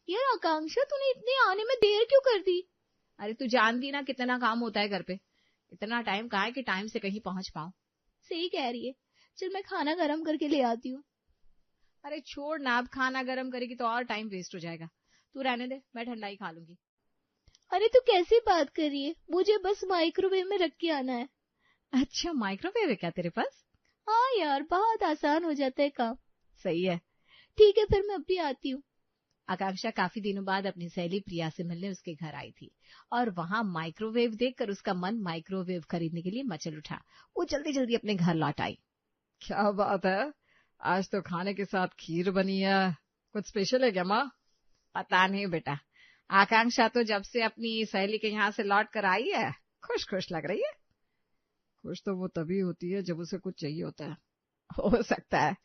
यार आकांक्षा, तूने इतने आने में देर क्यों कर दी? अरे तू जानती ना कितना काम होता है घर पे, इतना टाइम कहाँ है कि टाइम से कहीं पहुंच पाऊं। सही कह रही है, चल मैं खाना गरम करके ले आती हूँ। अरे छोड़ ना, अब खाना गरम करेगी तो और टाइम वेस्ट हो जाएगा, तू रहने दे, मैं ठंडा ही खा लूंगी। अरे तू कैसी बात कर रही है, मुझे बस माइक्रोवेव में रख के आना है। अच्छा माइक्रोवेव है क्या तेरे पास? हाँ यार, बहुत आसान हो जाता है काम। सही है, ठीक है फिर मैं अभी आती हूँ। आकांक्षा काफी दिनों बाद अपनी सहेली प्रिया से मिलने उसके घर आई थी और वहां माइक्रोवेव देखकर उसका मन माइक्रोवेव खरीदने के लिए मचल उठा। वो जल्दी जल्दी अपने घर लौट आई। क्या बात है, आज तो खाने के साथ खीर बनी है, कुछ स्पेशल है क्या माँ? पता नहीं बेटा, आकांक्षा तो जब से अपनी सहेली के यहाँ से लौट कर आई है खुश खुश लग रही है। खुश तो वो तभी होती है जब उसे कुछ चाहिए होता है। हो सकता है,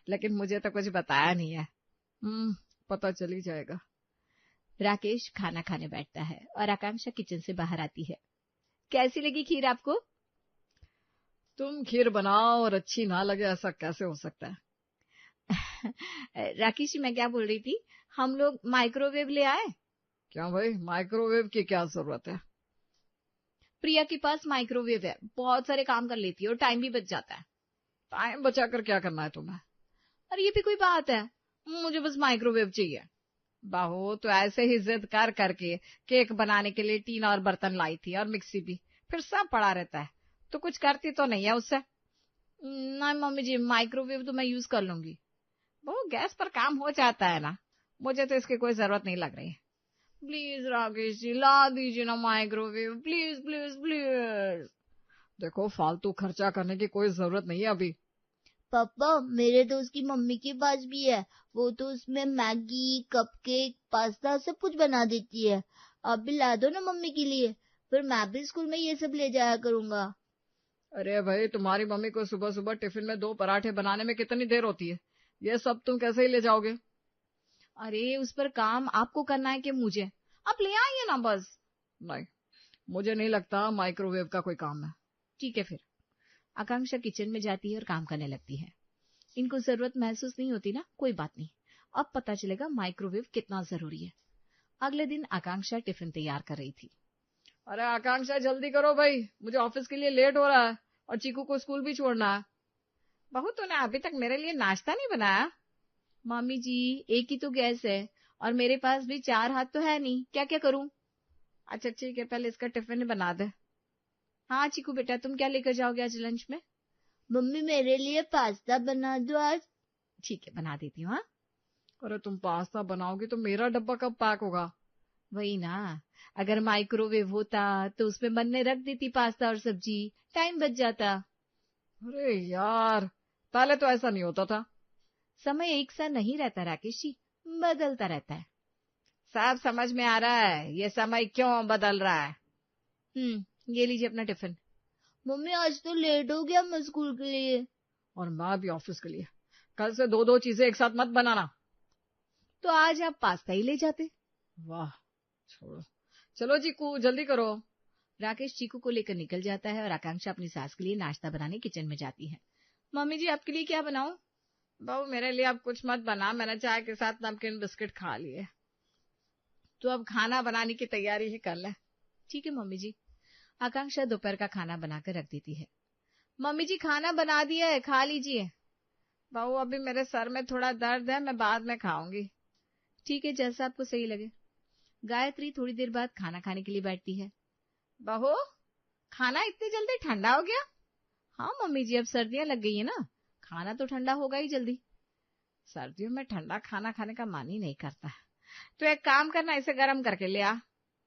लेकिन मुझे तो कुछ बताया नहीं है। पता चल ही जाएगा। राकेश खाना खाने बैठता है और आकांक्षा किचन से बाहर आती है। कैसी लगी खीर आपको? तुम खीर बनाओ और अच्छी ना लगे, ऐसा कैसे हो सकता है? राकेश जी, मैं क्या बोल रही थी, हम लोग माइक्रोवेव ले आए। क्या भाई, माइक्रोवेव की क्या जरूरत है? प्रिया के पास माइक्रोवेव है, बहुत सारे काम कर लेती है और टाइम भी बच जाता है। टाइम बचाकर क्या करना है तुम्हें? अरे ये भी कोई बात है, मुझे बस माइक्रोवेव चाहिए। बहू तो ऐसे ही जिद कर करके केक बनाने के लिए टीन और बर्तन लाई थी और मिक्सी भी, फिर सब पड़ा रहता है, तो कुछ करती तो नहीं है उससे। नहीं मम्मी जी, माइक्रोवेव तो मैं यूज कर लूंगी। वो गैस पर काम हो जाता है ना, मुझे तो इसकी कोई जरूरत नहीं लग रही है। प्लीज राकेश जी, ला दीजिए ना माइक्रोवेव, प्लीज प्लीज प्लीज। देखो, फालतू खर्चा करने की कोई जरूरत नहीं है अभी। पापा, मेरे दोस्त की मम्मी के पास भी है। वो तो उसमें मैगी, कपकेक, पास्ता सब कुछ बना देती है। आप भी ला दो ना मम्मी के लिए, फिर मैं भी स्कूल में ये सब ले जाया करूंगा। अरे भाई, तुम्हारी मम्मी को सुबह सुबह टिफिन में 2 पराठे बनाने में कितनी देर होती है, ये सब तुम कैसे ही ले जाओगे? अरे उस पर काम आपको करना है कि मुझे? आप ले आइए ना बस। नहीं, मुझे नहीं लगता माइक्रोवेव का कोई काम है। ठीक है फिर। आकांक्षा किचन में जाती है और काम करने लगती है। इनको जरूरत महसूस नहीं होती ना, कोई बात नहीं, अब पता चलेगा माइक्रोवेव कितना जरूरी है। अगले दिन आकांक्षा टिफिन तैयार कर रही थी। अरे आकांक्षा, जल्दी करो भाई, मुझे ऑफिस के लिए लेट हो रहा है और चीकू को स्कूल भी छोड़ना है। बहू, तूने अभी तक मेरे लिए नाश्ता नहीं बनाया? मम्मी जी, एक ही तो गैस है और मेरे पास भी 4 हाथ तो है नहीं, क्या क्या करूं? अच्छा ठीक है, पहले इसका टिफिन बना दे। हाँ चीकू बेटा, तुम क्या लेकर जाओगे आज लंच में? मम्मी, मेरे लिए पास्ता बना दो आज। ठीक है, बना देती हूँ। हाँ, अरे तुम पास्ता बनाओगी तो मेरा डब्बा कब पैक होगा? वही ना, अगर माइक्रोवेव होता तो उसमें मन ने रख देती पास्ता और सब्जी, टाइम बच जाता। अरे यार, पहले तो ऐसा नहीं होता था। समय एक सा नहीं रहता राकेश जी, बदलता रहता है। सब समझ में आ रहा है, ये समय क्यों बदल रहा है। ये लीजिए अपना टिफिन। मम्मी, आज तो लेट हो गया मैं स्कूल के लिए। और मैं भी ऑफिस के लिए। कल से 2-2 चीजें एक साथ मत बनाना। तो आज आप पास्ता ही ले जाते। वाह, छोड़ो, चलो चीकू जल्दी करो। राकेश चीकू को लेकर निकल जाता है और आकांक्षा अपनी सास के लिए नाश्ता बनाने किचन में जाती है। मम्मी जी, आपके लिए क्या बनाऊं? बहू, मेरे लिए आप कुछ मत बना, मैंने चाय के साथ नमकीन बिस्किट खा लिए। तो अब खाना बनाने की तैयारी ही कर ले। ठीक है मम्मी जी। आकांक्षा दोपहर का खाना बनाकर रख देती है। मम्मी जी, खाना बना दिया है, खा लीजिए। बहू, अभी मेरे सर में थोड़ा दर्द है, मैं बाद में खाऊंगी। ठीक है, जैसा आपको सही लगे। गायत्री थोड़ी देर बाद खाना खाने के लिए बैठती है। बहू, खाना इतनी जल्दी ठंडा हो गया? हाँ मम्मी जी, अब सर्दियां लग गई है ना, खाना तो ठंडा होगा ही जल्दी। सर्दियों में ठंडा खाना खाने का मन ही नहीं करता। तो एक काम करना, इसे गर्म करके ले आ।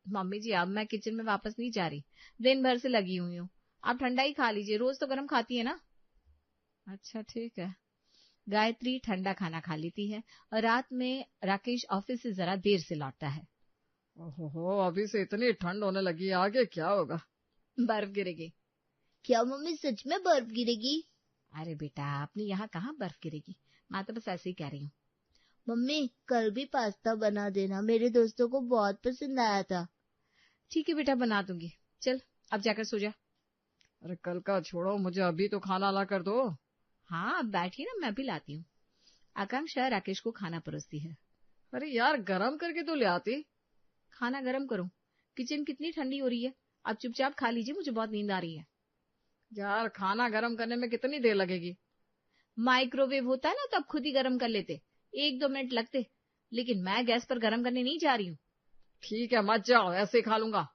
मम्मी जी, अब मैं किचन में वापस नहीं जा रही, दिन भर से लगी हुई हूँ, आप ठंडा ही खा लीजिए, रोज तो गर्म खाती है ना। अच्छा ठीक है। गायत्री ठंडा खाना खा लेती है और रात में राकेश ऑफिस से जरा देर से लौटता है। ओहो, अभी से इतनी ठंड होने लगी है, आगे क्या होगा? बर्फ गिरेगी। क्या मम्मी, सच में बर्फ गिरेगी? अरे बेटा, अपने यहाँ कहाँ बर्फ गिरेगी, मैं तो बस ऐसे ही कह रही हूँ। मम्मी, कल भी पास्ता बना देना, मेरे दोस्तों को बहुत पसंद आया था। ठीक है बेटा, बना दूंगी, चल अब जाकर सो जा। अरे कल का छोड़ो, मुझे अभी तो खाना ला कर दो। हाँ, अब बैठिए ना, मैं भी लाती हूँ। आकांक्षा राकेश को खाना परोसती है। अरे यार गरम करके तो ले आती। खाना गरम करूं? किचन कितनी ठंडी हो रही है, आप चुपचाप खा लीजिए, मुझे बहुत नींद आ रही है। यार खाना गरम करने में कितनी देर लगेगी? माइक्रोवेव होता ना तो आप खुद ही गरम कर लेते, 1-2 मिनट लगते, लेकिन मैं गैस पर गरम करने नहीं जा रही हूँ। ठीक है मत जाओ, ऐसे ही खा लूंगा।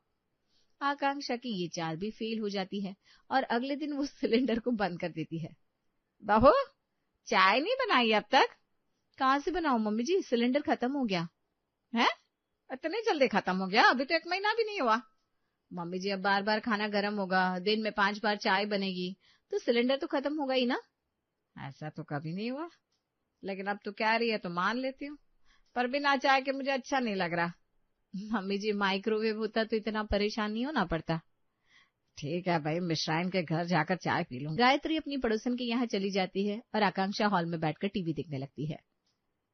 आकांक्षा की ये चाल भी फेल हो जाती है और अगले दिन वो सिलेंडर को बंद कर देती है। बहू, चाय नहीं बनाई अब तक? कहाँ से बनाऊं मम्मी जी, सिलेंडर खत्म हो गया है। इतने जल्दी खत्म हो गया? अभी तो 1 महीना भी नहीं हुआ। मम्मी जी अब बार बार खाना गर्म होगा, दिन में 5 बार चाय बनेगी, तो सिलेंडर तो खत्म होगा ही ना। ऐसा तो कभी नहीं हुआ, लेकिन अब तो कह रही है तो मान लेती हूँ, पर बिना चाय के मुझे अच्छा नहीं लग रहा। मम्मी जी माइक्रोवेव होता तो इतना परेशान नहीं होना पड़ता। ठीक है भाई, मिश्राइन के घर जाकर चाय पी लूं। गायत्री अपनी पड़ोसन के यहाँ चली जाती है और आकांक्षा हॉल में बैठकर टीवी देखने लगती है।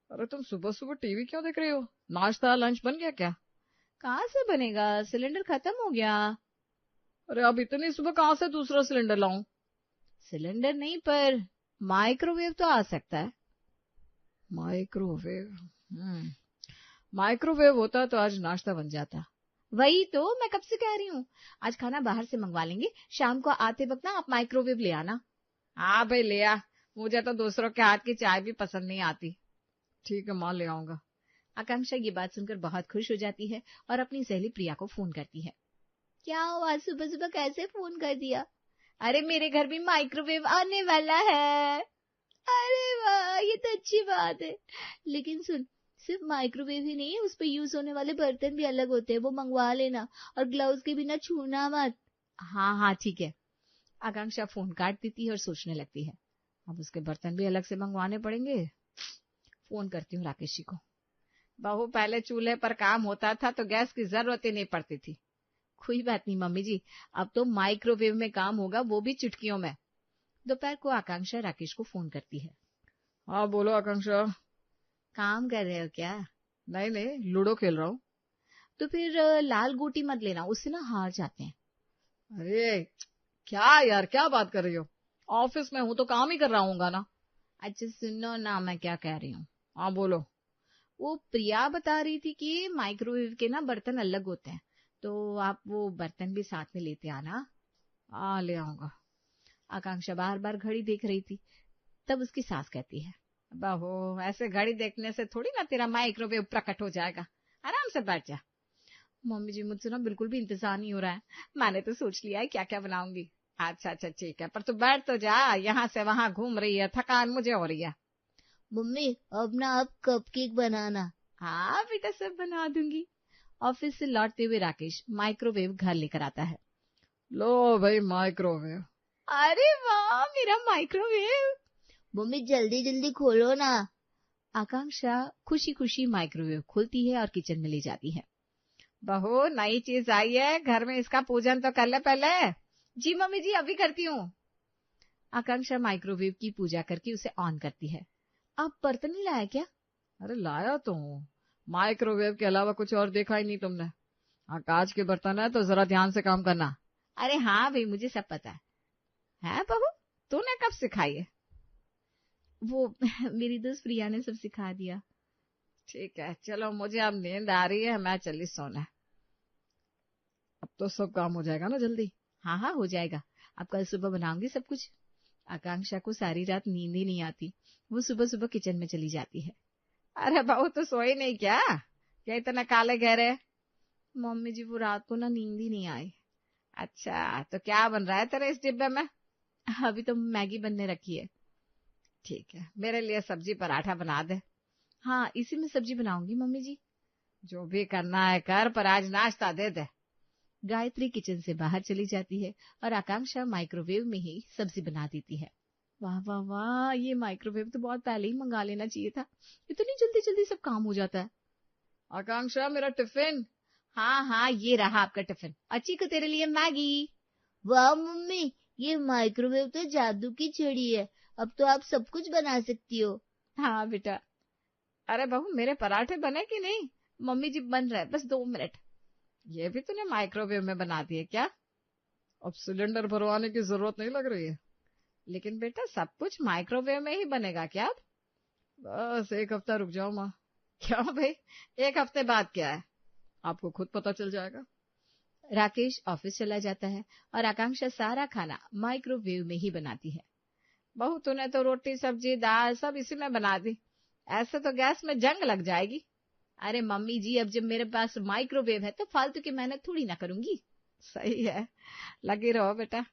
अरे तुम सुबह सुबह टीवी क्यों देख रही हो? नाश्ता लंच बन गया क्या? कहाँ से बनेगा, सिलेंडर खत्म हो गया। अरे अब इतनी सुबह कहाँ से दूसरा सिलेंडर लाऊं? सिलेंडर नहीं पर माइक्रोवेव तो आ सकता है। माइक्रोवेव? माइक्रोवेव होता तो आज नाश्ता बन जाता। वही तो मैं कब से कह रही हूँ, आज खाना बाहर से मंगवा लेंगे, शाम को आते वक्त ना आप माइक्रोवेव ले आना। हाँ भाई ले आ, मुझे तो दूसरों के हाथ की चाय भी पसंद नहीं आती। ठीक है माँ, ले आऊंगा। आकांक्षा ये बात सुनकर बहुत खुश हो जाती है और अपनी सहेली प्रिया को फोन करती है। क्या हुआ, सुबह सुबह कैसे फोन कर दिया? अरे मेरे घर भी माइक्रोवेव आने वाला है। अरे वाह, ये तो अच्छी बात है, लेकिन सुन, सिर्फ माइक्रोवेव ही नहीं, उस पे यूज होने वाले बर्तन भी अलग होते हैं, वो मंगवा लेना, और ग्लव्स के बिना छूना मत। हाँ हाँ ठीक है। आकांक्षा फोन काट देती है और सोचने लगती है, अब उसके बर्तन भी अलग से मंगवाने पड़ेंगे। फोन करती हूँ राकेश जी को। बहू, पहले चूल्हे पर काम होता था तो गैस की जरूरत ही नहीं पड़ती थी। कोई बात नहीं मम्मी जी, अब तो माइक्रोवेव में काम होगा, वो भी चुटकियों में। दोपहर को आकांक्षा राकेश को फोन करती है। हाँ बोलो आकांक्षा। काम कर रहे हो क्या? नहीं नहीं, लूडो खेल रहा हूँ। तो फिर लाल गोटी मत लेना, उससे ना हार जाते हैं। अरे क्या यार, क्या बात कर रही हो? ऑफिस में हूँ तो काम ही कर रहा हूँ ना। अच्छा सुनो ना, मैं क्या कह रही हूँ। हाँ बोलो। वो प्रिया बता रही थी कि माइक्रोवेव के ना बर्तन अलग होते हैं, तो आप वो बर्तन भी साथ में लेते आना। हाँ ले आऊंगा। आकांक्षा बार बार घड़ी देख रही थी, तब उसकी सास कहती है, बहू ऐसे घड़ी देखने से थोड़ी ना तेरा माइक्रोवेव प्रकट हो जाएगा, आराम से बैठ जा। मम्मी जी मुझसे ना बिल्कुल भी इंतजार नहीं हो रहा है, मैंने तो सोच लिया है क्या क्या बनाऊंगी। अच्छा अच्छा ठीक है, पर तू बैठ तो जा, यहाँ से वहां घूम रही है, थकान मुझे हो रही है। मम्मी अब ना आप कपकेक बनाना। हाँ बेटा, सब बना दूंगी। ऑफिस से लौटते हुए राकेश माइक्रोवेव घर लेकर आता है। लो भाई माइक्रोवेव। अरे वाह, मेरा माइक्रोवेव। मम्मी जल्दी जल्दी खोलो ना। आकांक्षा खुशी खुशी माइक्रोवेव खोलती है और किचन में ले जाती है। बहू नई चीज आई है घर में, इसका पूजन तो कर ले पहले। जी मम्मी जी, अभी करती हूँ। आकांक्षा माइक्रोवेव की पूजा करके उसे ऑन करती है। आप बर्तन नहीं लाया क्या? अरे लाया तो हूँ, माइक्रोवेव के अलावा कुछ और देखा ही नहीं तुमने। हाँ कांच के बर्तन है तो जरा ध्यान से काम करना। अरे हाँ भाई, मुझे सब पता है बहू, तूने कब सिखाई है? वो मेरी दोस्त प्रिया ने सब सिखा दिया। ठीक है चलो, मुझे अब नींद आ रही है, मैं चली सोने। अब तो सब काम हो जाएगा ना जल्दी? हाँ हाँ हो जाएगा, अब कल सुबह बनाऊंगी सब कुछ। आकांक्षा को सारी रात नींद ही नहीं आती, वो सुबह सुबह किचन में चली जाती है। अरे बहू तो सोई नहीं क्या? क्या इतना काले गहरे? मम्मी जी वो रात को ना नींद ही नहीं आई। अच्छा तो क्या बन रहा है तेरे इस डिब्बे में? अभी तो मैगी बनने रखी है। ठीक है, मेरे लिए सब्जी पराठा बना दे। हाँ इसी में सब्जी बनाऊंगी मम्मी जी। जो भी करना है कर, पर आज नाश्ता दे दे। गायत्री किचन से बाहर चली जाती है और आकांक्षा माइक्रोवेव में ही सब्जी बना देती है। वाह वाह वाह, ये माइक्रोवेव तो बहुत पहले ही मंगा लेना चाहिए था, इतनी जल्दी जल्दी सब काम हो जाता है। आकांक्षा मेरा टिफिन। हाँ हाँ ये रहा आपका टिफिन, अच्छी को तेरे लिए मैगी। वाह मम्मी, ये माइक्रोवेव तो जादू की छड़ी है, अब तो आप सब कुछ बना सकती हो। हाँ बेटा। अरे बहू मेरे पराठे बने कि नहीं? मम्मी जी बन रहे, बस 2 मिनट। ये भी तूने माइक्रोवेव में बना दिए क्या? अब सिलेंडर भरवाने की जरूरत नहीं लग रही है। लेकिन बेटा सब कुछ माइक्रोवेव में ही बनेगा क्या अब? बस 1 हफ्ता रुक जाओ माँ। क्यों भाई, 1 हफ्ते बाद क्या है, आपको खुद पता चल जाएगा। राकेश ऑफिस चला जाता है और आकांक्षा सारा खाना माइक्रोवेव में ही बनाती है। बहू तूने तो रोटी सब्जी दाल सब इसी में बना दी, ऐसे तो गैस में जंग लग जाएगी। अरे मम्मी जी, अब जब मेरे पास माइक्रोवेव है तो फालतू की मेहनत थोड़ी ना करूंगी। सही है, लगी रहो बेटा।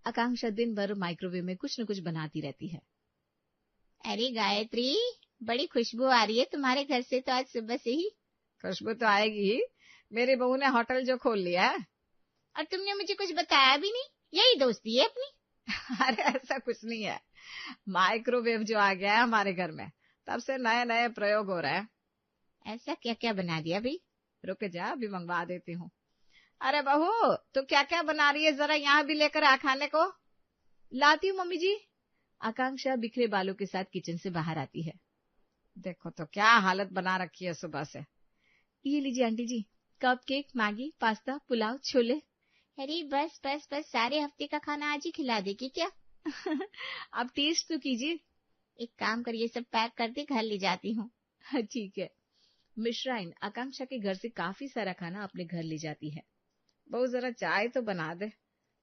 आकांक्षा दिन भर माइक्रोवेव में कुछ न कुछ बनाती रहती है। अरे गायत्री, बड़ी खुशबू आ रही है तुम्हारे घर से तो आज सुबह से ही। खुशबू तो आएगी ही, मेरी बहू ने होटल जो खोल लिया है। और तुमने मुझे कुछ बताया भी नहीं, यही दोस्ती है अपनी। अरे ऐसा कुछ नहीं है, माइक्रोवेव जो आ गया है हमारे घर में तब से नए नए प्रयोग हो रहे हैं। ऐसा क्या क्या बना दिया भाई? रुक जा, अभी मंगवा देती हूँ। अरे बहू, तू क्या क्या बना रही है, जरा यहाँ भी लेकर आ खाने को। लाती हूँ मम्मी जी। आकांक्षा बिखरे बालों के साथ किचन से बाहर आती है। देखो तो क्या हालत बना रखी है सुबह से। ये लीजिए aunty ji, cupcake, Maggi, pasta, pulao, chole. अरे बस बस बस, सारे हफ्ते का खाना आज ही खिला देगी क्या? आप टेस्ट तो कीजिए। एक काम करिए, सब पैक कर दे, घर ले जाती हूँ। ठीक है। मिश्राइन आकांक्षा के घर से काफी सारा खाना अपने घर ले जाती है। बहू जरा चाय तो बना दे।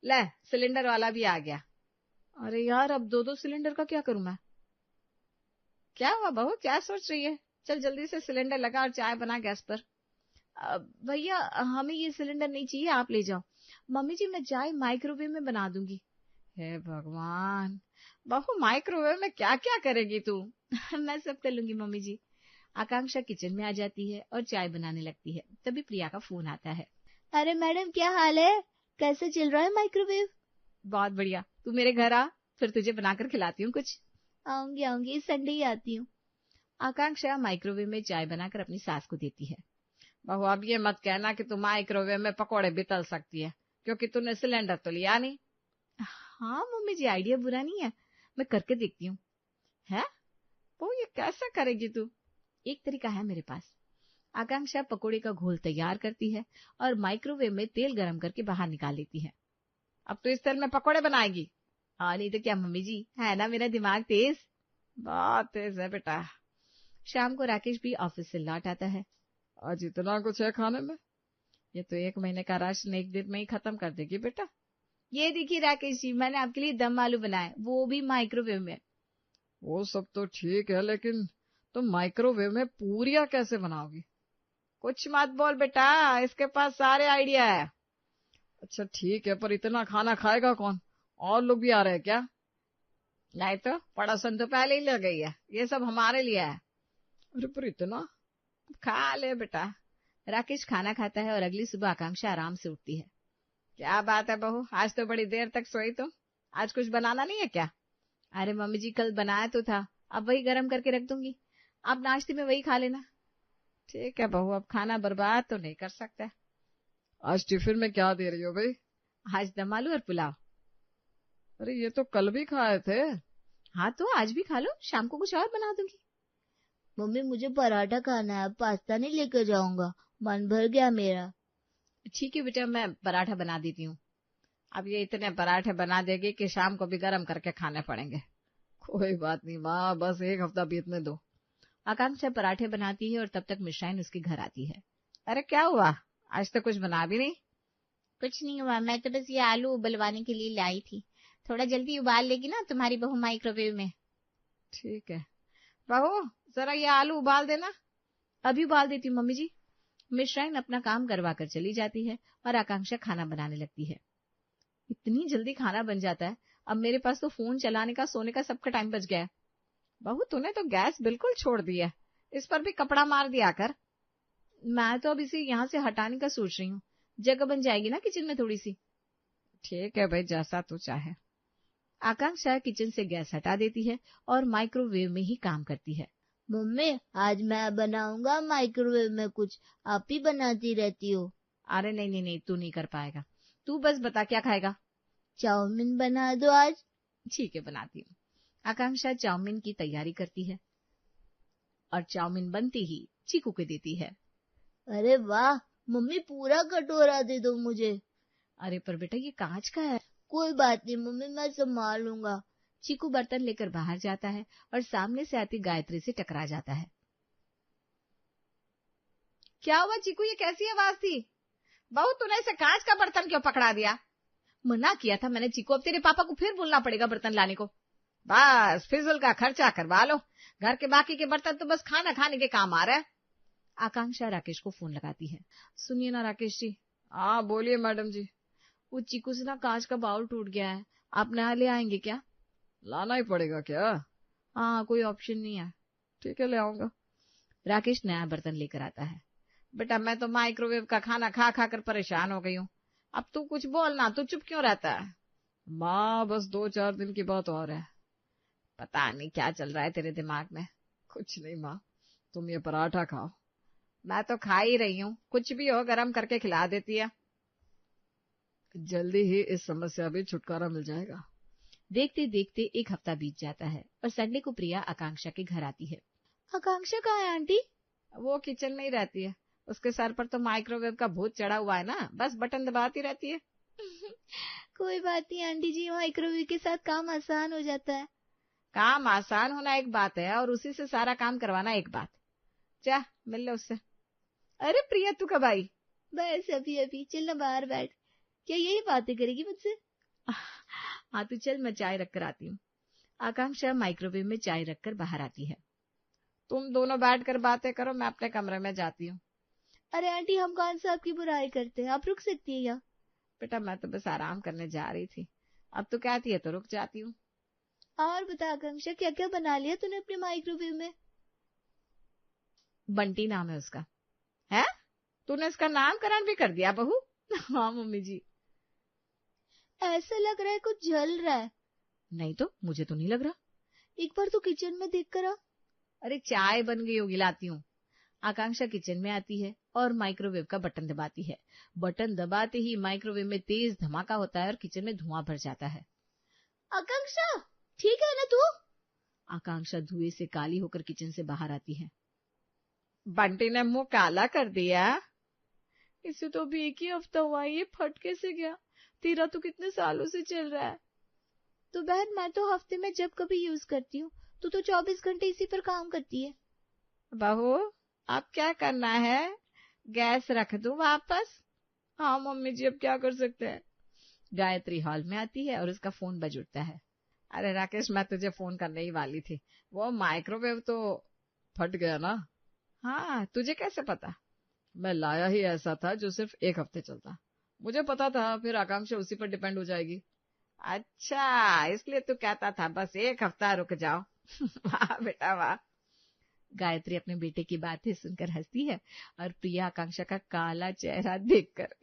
ले, सिलेंडर वाला भी आ गया। अरे यार, अब 2-2 सिलेंडर का क्या करूं मैं। क्या हुआ बहू, क्या सोच रही है? चल जल्दी से सिलेंडर लगा और चाय बना गैस पर। भैया हमें ये सिलेंडर नहीं चाहिए, आप ले जाओ। मम्मी जी मैं चाय माइक्रोवेव में बना दूंगी। हे भगवान, बहू माइक्रोवेव में क्या क्या करेगी तू। मैं सब कर लूंगी मम्मी जी। आकांक्षा किचन में आ जाती है और चाय बनाने लगती है। तभी प्रिया का फोन आता है। अरे मैडम, क्या हाल है? कैसे चल रहा है माइक्रोवेव? बहुत बढ़िया, तू मेरे घर आ, फिर तुझे बनाकर खिलाती हूँ कुछ। आऊंगी आऊंगी, इस संडे ही आती हूँ। आकांक्षा माइक्रोवेव में चाय बनाकर अपनी सास को देती है। बहू अब ये मत कहना कि तू माइक्रोवेव में पकौड़े भी तल सकती है, क्योंकि तूने सिलेंडर तो लिया नहीं। हाँ मम्मी जी, आइडिया बुरा नहीं है, मैं करके देखती हूँ। है वो, ये कैसा करेगी तू? एक तरीका है मेरे पास। आकांक्षा पकोड़े का घोल तैयार करती है और माइक्रोवेव में तेल गरम करके बाहर निकाल लेती है। अब तो इस तेल में पकोड़े बनाएगी? हाँ नहीं तो क्या मम्मी जी, है ना मेरा दिमाग तेज। बहुत तेज है बेटा। शाम को राकेश भी ऑफिस से लौट आता है। आज इतना कुछ है खाने में, ये तो 1 महीने का राशन 1 दिन में ही खत्म कर देगी बेटा। ये देखिए राकेश जी, मैंने आपके लिए दम आलू बनाए, वो भी माइक्रोवेव में। वो सब तो ठीक है, लेकिन तुम माइक्रोवेव में पूरियां कैसे बनाओगी? कुछ मत बोल बेटा, इसके पास सारे आइडिया है। अच्छा ठीक है, पर इतना खाना खाएगा कौन? और लोग भी आ रहे हैं क्या? नहीं तो पड़ोसन तो पहले ही लग गई है, ये सब हमारे लिए है। अरे पर इतना, खा ले बेटा। राकेश खाना खाता है और अगली सुबह आकांक्षा आराम से उठती है। क्या बात है बहू, आज तो बड़ी देर तक सोई तुम, आज कुछ बनाना नहीं है क्या? अरे मम्मी जी कल बनाया तो था, अब वही गर्म करके रख दूंगी, आप नाश्ते में वही खा लेना। ठीक है बहू, अब खाना बर्बाद तो नहीं कर सकते। आज टिफिन में क्या दे रही हो भाई? आज दम आलू और पुलाव। अरे ये तो कल भी खाए थे। हाँ तो आज भी खा लो, शाम को कुछ और बना दूंगी। मम्मी मुझे पराठा खाना है, पास्ता नहीं लेकर जाऊंगा, मन भर गया मेरा। ठीक है बेटा, मैं पराठा बना देती हूँ। अब ये इतने पराठे बना देगी कि शाम को भी गर्म करके खाने पड़ेंगे। कोई बात नहीं माँ, बस 1 हफ्ता बीतने दो। आकांक्षा पराठे बनाती है और तब तक मिश्राइन उसके घर आती है। अरे क्या हुआ, आज तो कुछ बना भी नहीं? कुछ नहीं हुआ, मैं तो बस ये आलू उबलवाने के लिए लाई थी। थोड़ा जल्दी उबाल लेगी ना तुम्हारी बहू माइक्रोवेव में। ठीक है बहू, जरा ये आलू उबाल देना। अभी उबाल देती हूँ मम्मी जी। मिश्राइन अपना काम करवा कर चली जाती है और आकांक्षा खाना बनाने लगती है। इतनी जल्दी खाना बन जाता है, अब मेरे पास तो फोन चलाने का सोने का सबका टाइम बच गया है। बहू तूने तो गैस बिल्कुल छोड़ दी है, इस पर भी कपड़ा मार दिया कर। मैं तो अब इसे यहाँ से हटाने का सोच रही हूँ, जगह बन जाएगी ना किचन में थोड़ी सी। ठीक है भाई, जैसा तू चाहे। आकांक्षा किचन से गैस हटा देती है और माइक्रोवेव में ही काम करती है। मम्मी आज मैं बनाऊंगा माइक्रोवेव में कुछ, आप ही बनाती रहती हो। अरे नहीं नहीं नहीं, तू नहीं कर पाएगा, तू बस बता क्या खाएगा। चाउमीन बना दो आज। ठीक है बनाती हूँ। आकांक्षा चाउमीन की तैयारी करती है और चाउमीन बनती ही चीकू को देती है। अरे वाह मम्मी, पूरा कटोरा दे दो मुझे। अरे पर बेटा ये कांच का है। कोई बात नहीं मम्मी, मैं संभाल लूंगा। चीकू बर्तन लेकर बाहर जाता है और सामने से आती गायत्री से टकरा जाता है। क्या हुआ चीकू, ये कैसी आवाज थी? बहू तूने इसे कांच का बर्तन क्यों पकड़ा दिया? मना किया था मैंने चीकू, अब तेरे पापा को फिर बोलना पड़ेगा बर्तन लाने को। बस फिजूल का खर्चा करवा लो, घर के बाकी के बर्तन तो बस खाना खाने के काम आ रहा है। आकांक्षा राकेश को फोन लगाती है। सुनिए ना राकेश जी। हाँ बोलिए मैडम जी। वो चीकू से ना कांच का बाउल टूट गया है, आप नया ले आएंगे क्या? लाना ही पड़ेगा क्या? हाँ कोई ऑप्शन नहीं है। ठीक है ले आऊंगा। राकेश नया बर्तन लेकर आता है। बेटा मैं तो माइक्रोवेव का खाना खा खा कर परेशान हो गई हूँ, अब तू कुछ बोलना, तू चुप क्यों रहता है? माँ बस 2-4 दिन की बात और है। पता नहीं क्या चल रहा है तेरे दिमाग में। कुछ नहीं माँ, तुम ये पराठा खाओ। मैं तो खा ही रही हूँ, कुछ भी हो गरम करके खिला देती है। जल्दी ही इस समस्या भी छुटकारा मिल जाएगा। देखते देखते एक हफ्ता बीत जाता है और संडे को प्रिया आकांक्षा के घर आती है। आकांक्षा कहाँ है आंटी? वो किचन में ही रहती है, उसके सर पर तो माइक्रोवेव का भूत चढ़ा हुआ है ना, बस बटन दबाती रहती है। कोई बात नहीं आंटी जी, माइक्रोवेव के साथ काम आसान हो जाता है। काम आसान होना एक बात है और उसी से सारा काम करवाना एक बात। जा मिल ले उससे। अरे प्रिया तू कब आई? बस अभी अभी, चलना बाहर बैठ। क्या यही बातें करेगी मुझसे? हाँ तू चल, मैं चाय रख कर आती हूँ। आकांक्षा माइक्रोवेव में चाय रखकर बाहर आती है। तुम दोनों बैठकर बातें करो, मैं अपने कमरे में जाती हूँ। अरे आंटी हम कौन सा आपकी बुराई करते हैं, आप रुक सकती है यहाँ। बेटा मैं तो बस आराम करने जा रही थी, अब तू कहती है तो रुक जाती हूँ। और बता आकांक्षा, क्या क्या बना लिया तूने अपने माइक्रोवेव में? बंटी नाम है उसका। है? तूने इसका नामकरण भी कर दिया बहू? हाँ मम्मी जी। ऐसा लग रहा है कुछ जल रहा है। नहीं तो, मुझे तो नहीं लग रहा। एक बार तो किचन में देख कर आ। अरे चाय बन गई होगी, लाती हूँ। आकांक्षा किचन में आती है और माइक्रोवेव का बटन दबाती है। बटन दबाते ही माइक्रोवेव में तेज धमाका होता है और किचन में धुआं भर जाता है। आकांक्षा ठीक है ना तू? आकांक्षा धुएं से काली होकर किचन से बाहर आती है। बंटी ने मुंह काला कर दिया। इसे तो अभी एक ही हफ्ता हुआ, ये फट कैसे गया? तेरा तो कितने सालों से चल रहा है। तो बहन मैं तो हफ्ते में जब कभी यूज करती हूँ, तू तो 24 घंटे इसी पर काम करती है। बहू अब क्या करना है, गैस रख दूं वापस? हाँ मम्मी जी, अब क्या कर सकते हैं। गायत्री हॉल में आती है और उसका फोन बज उठता है। अरे राकेश, मैं तुझे फोन करने ही वाली थी, वो माइक्रोवेव तो फट गया ना। हाँ तुझे कैसे पता? मैं लाया ही ऐसा था जो सिर्फ एक हफ्ते चलता, मुझे पता था फिर आकांक्षा उसी पर डिपेंड हो जाएगी। अच्छा इसलिए तू कहता था बस एक हफ्ता रुक जाओ। वाह बेटा वाह। गायत्री अपने बेटे की बातें सुनकर हंसती है और प्रिया आकांक्षा का काला चेहरा देखकर